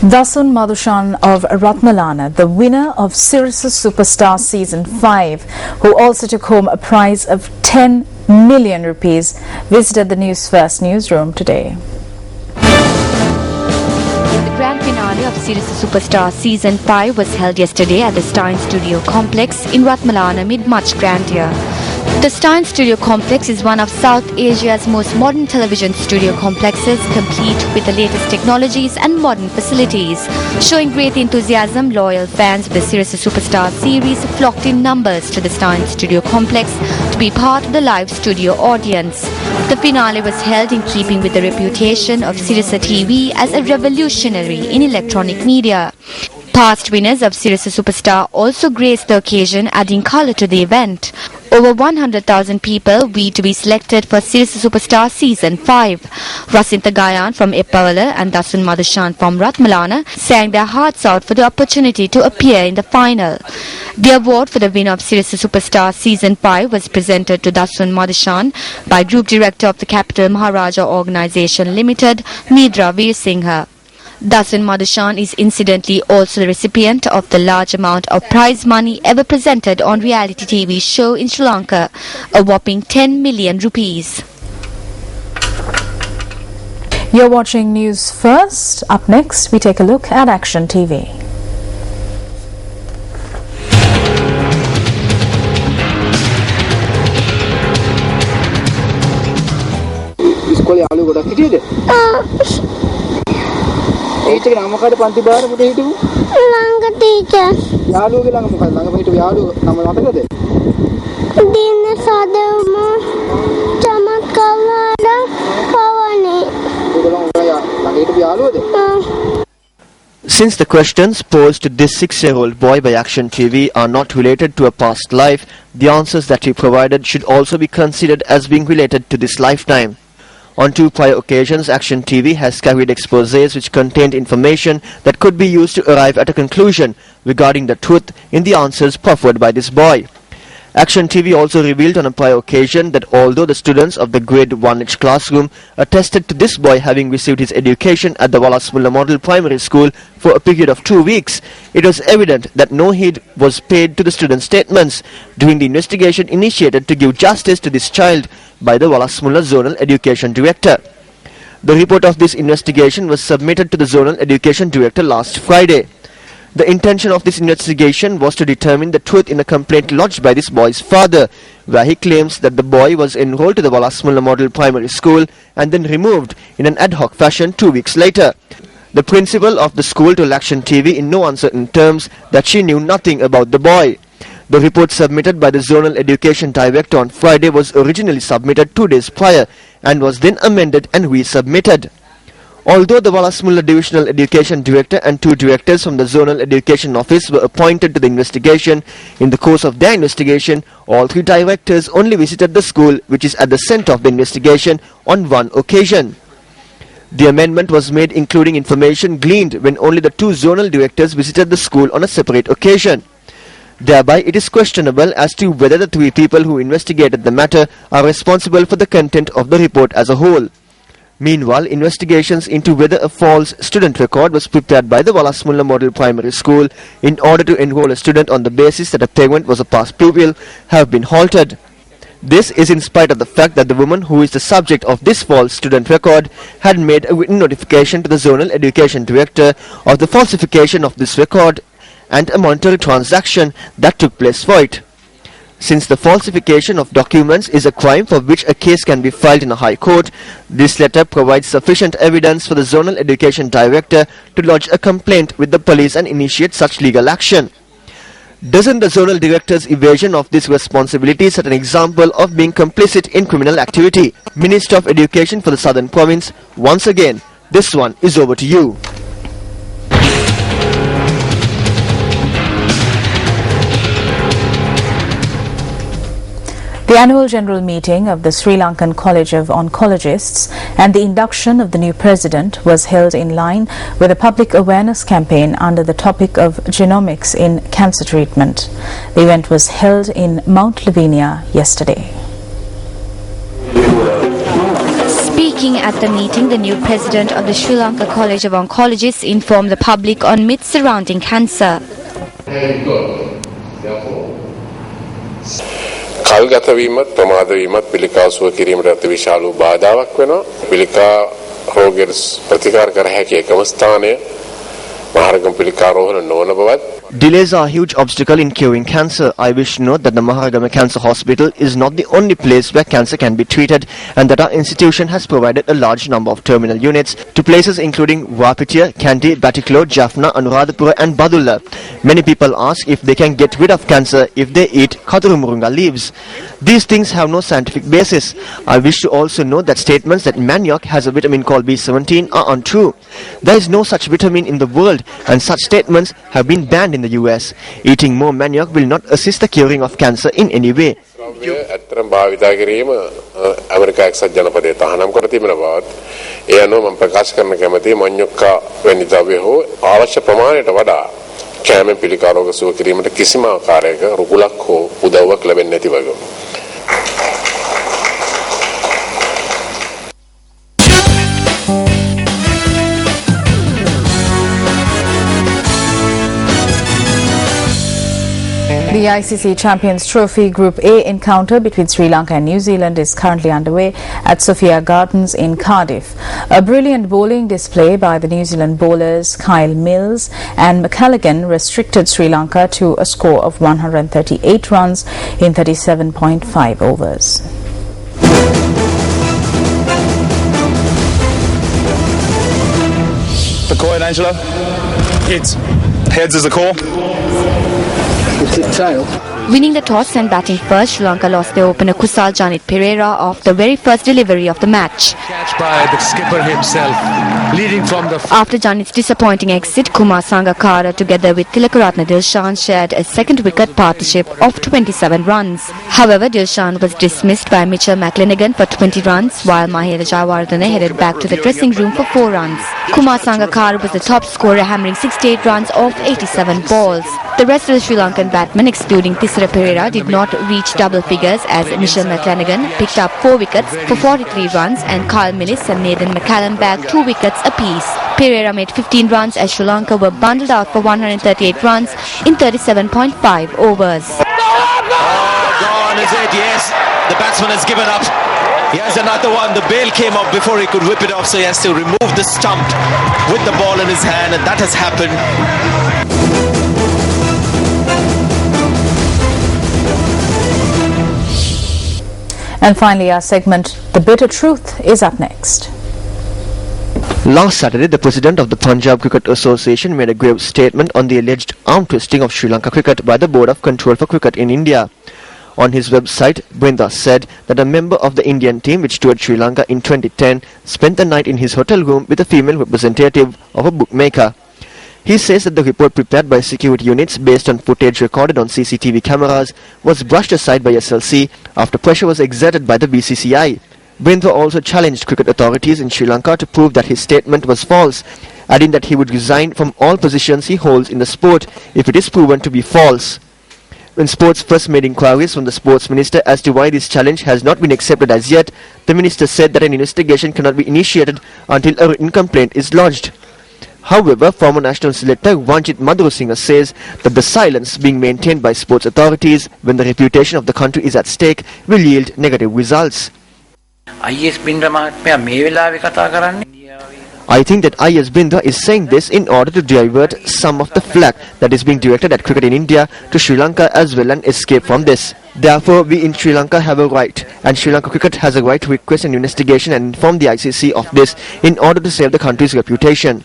Dasun Madhushan of Ratmalana, the winner of Sirsa Superstar Season 5, who also took home a prize of 10 million rupees, visited the News First newsroom today. The grand finale of Sirsa Superstar Season 5 was held yesterday at the Stein Studio Complex in Ratmalana amid much grandeur. The Stein Studio Complex is one of South Asia's most modern television studio complexes, complete with the latest technologies and modern facilities. Showing great enthusiasm, loyal fans of the Sirsa Superstar series flocked in numbers to the Stein Studio Complex to be part of the live studio audience. The finale was held in keeping with the reputation of Sirsa TV as a revolutionary in electronic media. Past winners of Sirsa Superstar also graced the occasion, adding colour to the event. Over 100,000 people were to be selected for Sirsa Superstar Season 5. Rasintha Gayan from Eppavala and Dasun Madhushan from Ratmalana sang their hearts out for the opportunity to appear in the final. The award for the winner of Sirsa Superstar Season 5 was presented to Dasun Madhushan by Group Director of the Capital Maharaja Organisation Limited, Nidra Veersingha. Dasun Madhushan is incidentally also the recipient of the large amount of prize money ever presented on reality TV show in Sri Lanka, a whopping 10 million rupees. You're watching News First. Up next, we take a look at Action TV. teacher nang මොකද පන්ති බාර පුතේ හිටපු ළඟ teacher යාළුවගේ ළඟ මොකද ළඟම හිටපු යාළුව නම මතකද දින සදම චමත්කාර පවනේ ළඟ හිටපු යාළුවද Since the questions posed to this 6-year-old boy by Action TV are not related to a past life, the answers that he provided should also be considered as being related to this lifetime. On 2 prior occasions, Action TV has carried exposés which contained information that could be used to arrive at a conclusion regarding the truth in the answers proffered by this boy. Action TV also revealed on a prior occasion that although the students of the grade 1H classroom attested to this boy having received his education at the Walasmulla Model Primary School for a period of 2 weeks, it was evident that no heed was paid to the students' statements during the investigation initiated to give justice to this child by the Walasmulla Zonal Education Director. The report of this investigation was submitted to the Zonal Education Director last Friday. The intention of this investigation was to determine the truth in a complaint lodged by this boy's father, where he claims that the boy was enrolled to the Walasmulla Model Primary School and then removed in an ad hoc fashion 2 weeks later. The principal of the school told Action TV in no uncertain terms that she knew nothing about the boy. The report submitted by the Zonal Education Director on Friday was originally submitted 2 days prior and was then amended and resubmitted. Although the Walasmulla Divisional Education Director and 2 directors from the Zonal Education Office were appointed to the investigation, in the course of their investigation, all 3 directors only visited the school, which is at the center of the investigation, on 1 occasion. The amendment was made including information gleaned when only the 2 zonal directors visited the school on a separate occasion. Thereby, it is questionable as to whether the 3 people who investigated the matter are responsible for the content of the report as a whole. Meanwhile, investigations into whether a false student record was prepared by the Walasmulla Model Primary School in order to enroll a student on the basis that a parent was a past pupil have been halted. This is in spite of the fact that the woman who is the subject of this false student record had made a written notification to the Zonal Education Director of the falsification of this record and a monetary transaction that took place for it. Since the falsification of documents is a crime for which a case can be filed in a high court, this letter provides sufficient evidence for the Zonal Education Director to lodge a complaint with the police and initiate such legal action. Doesn't the Zonal Director's evasion of this responsibility set an example of being complicit in criminal activity? Minister of Education for the Southern Province, once again, this one is over to you. The annual general meeting of the Sri Lankan College of Oncologists and the induction of the new president was held in line with a public awareness campaign under the topic of genomics in cancer treatment. The event was held in Mount Lavinia yesterday. Speaking at the meeting, the new president of the Sri Lanka College of Oncologists informed the public on myths surrounding cancer. කල්ගත වීමත් ප්‍රමාද වීමත් පිළිකා සුව කිරීමට අතිවිශාල බාධාවක් වෙනවා. පිළිකා රෝගයට ප්‍රතිකාර කර හැකි එකම ස්ථානය මහරගම පිළිකා රෝහල නොවන බවත්. Delays are a huge obstacle in curing cancer. I wish to note that the Maharagama Cancer Hospital is not the only place where cancer can be treated, and that our institution has provided a large number of terminal units to places including Wapitia, Kandy, Batiklo, Jaffna, Anuradhapura and Badulla. Many people ask if they can get rid of cancer if they eat Katurumurunga leaves. These things have no scientific basis. I wish to also note that statements that manioc has a vitamin called B17 are untrue. There is no such vitamin in the world, and such statements have been banned in the US. Eating more manioc will not assist the curing of cancer in any way. ඇත්තටම භාවිතා කිරීම America එක්සත් ජනපදයේ තහනම් කර තිබෙන බවත් ඒ අනුව මම ප්‍රකාශ කරන්න කැමතියි මඤ්ඤොක්කා වැනි ද්‍රව්‍ය හෝ අවශ්‍ය ප්‍රමාණයට වඩා කැමෙන් පිළිකා රෝග සුව කිරීමට කිසිම ආකාරයක රුකුලක් හෝ උදව්වක් ලැබෙන්නේ නැති වගේ. The ICC Champions Trophy Group A encounter between Sri Lanka and New Zealand is currently underway at Sophia Gardens in Cardiff. A brilliant bowling display by the New Zealand bowlers Kyle Mills and McCallaghan restricted Sri Lanka to a score of 138 runs in 37.5 overs. The coin, Angelo? It's heads is the call. It's a tail. Winning the toss and batting first, Sri Lanka lost their opener Kusal Janit Pereira off the very first delivery of the match. Catch by the skipper himself, leading from the... After Janit's disappointing exit, Kumar Sangakkara together with Tilakaratne Dilshan shared a second wicket partnership of 27 runs. However, Dilshan was dismissed by Mitchell McLennigan for 20 runs, while Mahela Jayawardene headed back to the dressing room for 4 runs. Kumar Sangakkara was the top scorer, hammering 68 runs off 87 balls. The rest of the Sri Lankan batsmen, excluding Tissara Pereira, did not reach double figures as Mitchell McLennigan picked up 4 wickets for 43 runs and Kyle Mills and Nathan McCallum bagged 2 wickets apiece. Pereira made 15 runs as Sri Lanka were bundled out for 138 runs in 37.5 overs. Gone is it? Yes, the batsman has given up. He has another one. The bail came up before he could whip it off, so he has to remove the stump with the ball in his hand, and that has happened. And finally, our segment, The Bitter Truth, is up next. Last Saturday, the president of the Punjab Cricket Association made a grave statement on the alleged arm twisting of Sri Lanka cricket by the Board of Control for Cricket in India. On his website, Brinda said that a member of the Indian team which toured Sri Lanka in 2010 spent the night in his hotel room with a female representative of a bookmaker. He says that the report prepared by security units based on footage recorded on CCTV cameras was brushed aside by SLC after pressure was exerted by the BCCI. Brinda also challenged cricket authorities in Sri Lanka to prove that his statement was false, adding that he would resign from all positions he holds in the sport if it is proven to be false. When sports first made inquiries from the sports minister as to why this challenge has not been accepted as yet, the minister said that an investigation cannot be initiated until a written complaint is lodged. However, former national selector Vanchit Madhurasinghe says that the silence being maintained by sports authorities when the reputation of the country is at stake will yield negative results. I think that I.S. Bindra is saying this in order to divert some of the flack that is being directed at cricket in India to Sri Lanka as well and escape from this. Therefore, we in Sri Lanka have a right, and Sri Lanka cricket has a right to request an investigation and inform the ICC of this in order to save the country's reputation.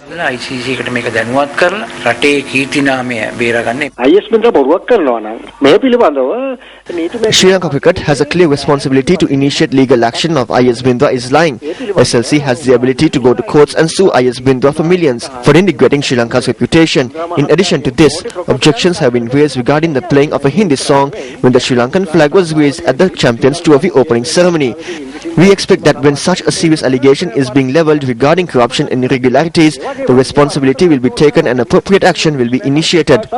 Sri Lanka cricket has a clear responsibility to initiate legal action of I.S. Bindra is lying. SLC has the ability to go to courts and sue I.S. Bindra for millions for denigrating Sri Lanka's reputation. In addition to this, objections have been raised regarding the playing of a Hindi song when the Sri Lankan African flag was raised at the Champions Trophy opening ceremony. We expect that when such a serious allegation is being levelled regarding corruption and irregularities, the responsibility will be taken and appropriate action will be initiated.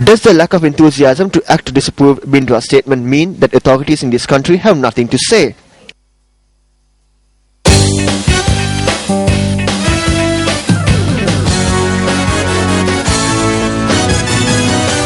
Does the lack of enthusiasm to act to disapprove Bindra's statement mean that authorities in this country have nothing to say?